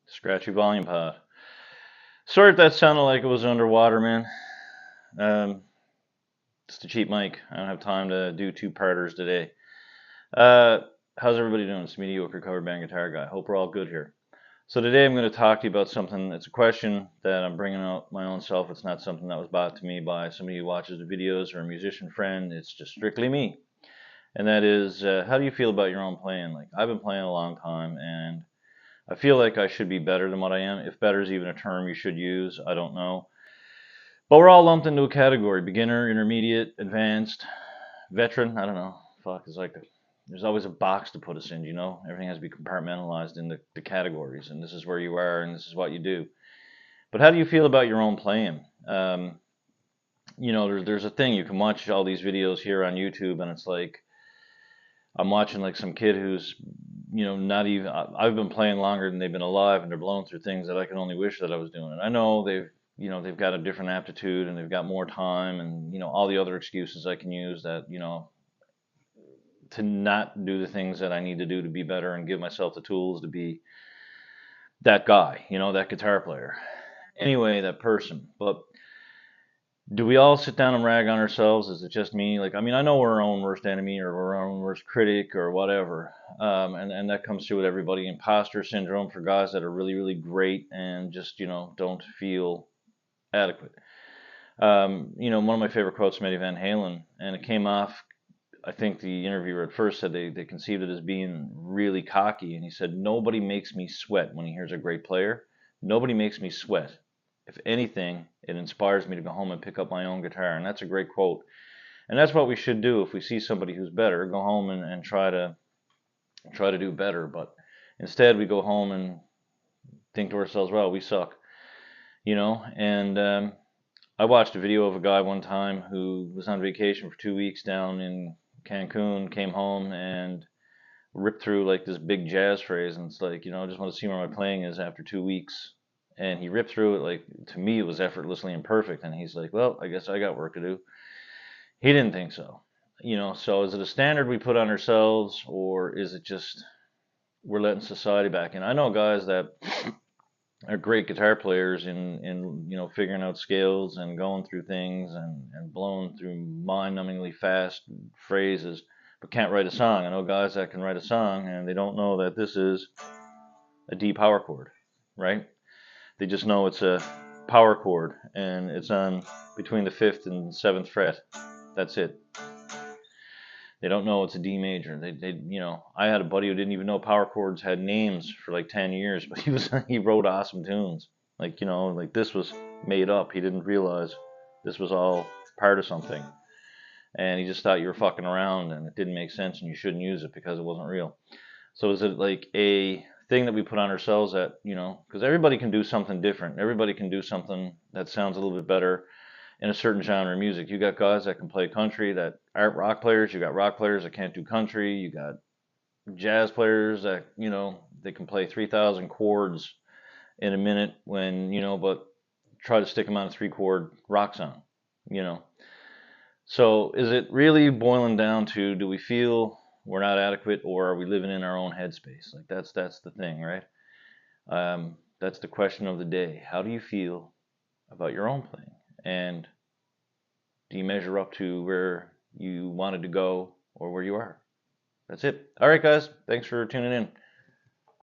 Scratchy volume pod. Sorry if that sounded like it was underwater, man. Um, just a cheap mic. I don't have time to do two-parters today. Uh, how's everybody doing? It's Mediocre Cover Band Guitar Guy. Hope we're all good here. So today I'm going to talk to you about something. It's a question that I'm bringing out my own self. It's not something that was brought to me by somebody who watches the videos or a musician friend. It's just strictly me. And that is, how do you feel about your own playing? Like, I've been playing a long time, and I feel like I should be better than what I am. If better is even a term you should use, I don't know. But we're all lumped into a category: beginner, intermediate, advanced, veteran. I don't know. Fuck, it's like there's always a box to put us in, you know? Everything has to be compartmentalized in the categories, and this is where you are, and this is what you do. But how do you feel about your own playing? There's a thing. You can watch all these videos here on YouTube, and it's like I'm watching like some kid who's, not even. I've been playing longer than they've been alive, and they're blowing through things that I can only wish that I was doing. And I know they've got a different aptitude, and they've got more time, and all the other excuses I can use that to not do the things that I need to do to be better and give myself the tools to be that guy, that guitar player. Anyway, that person. But do we all sit down and rag on ourselves? Is it just me? Like, I mean, I know we're our own worst enemy or we're our own worst critic or whatever. And that comes through with everybody. Imposter syndrome for guys that are really, really great and just, don't feel adequate. One of my favorite quotes from Eddie Van Halen, and it came off, I think the interviewer at first said they conceived it as being really cocky. And he said, nobody makes me sweat when he hears a great player. Nobody makes me sweat. If anything, it inspires me to go home and pick up my own guitar. And that's a great quote. And that's what we should do if we see somebody who's better, go home and try to do better. But instead, we go home and think to ourselves, well, we suck, And I watched a video of a guy one time who was on vacation for 2 weeks down in Cancun, came home and ripped through like this big jazz phrase, and it's like, I just want to see where my playing is after 2 weeks. And he ripped through it like, to me, it was effortlessly and perfect. And he's like, well, I guess I got work to do. He didn't think so. So is it a standard we put on ourselves, or is it just we're letting society back in? I know guys that are great guitar players in figuring out scales and going through things and blowing through mind-numbingly fast phrases, but can't write a song. I know guys that can write a song and they don't know that this is a D power chord, right? They just know it's a power chord and it's on between the 5th and 7th fret. That's it. They don't know it's a D major. I had a buddy who didn't even know power chords had names for like 10 years, but he wrote awesome tunes. Like this was made up. He didn't realize this was all part of something. And he just thought you were fucking around and it didn't make sense and you shouldn't use it because it wasn't real. So is it like a thing that we put on ourselves that, because everybody can do something different. Everybody can do something that sounds a little bit better in a certain genre of music. You got guys that can play country that aren't rock players. You got rock players that can't do country. You got jazz players that, they can play 3,000 chords in a minute but try to stick them on a 3 chord rock song, you know. So is it really boiling down to, do we feel we're not adequate, or are we living in our own headspace? Like that's the thing, right? That's the question of the day. How do you feel about your own playing? And do you measure up to where you wanted to go or where you are? That's it. All right, guys. Thanks for tuning in.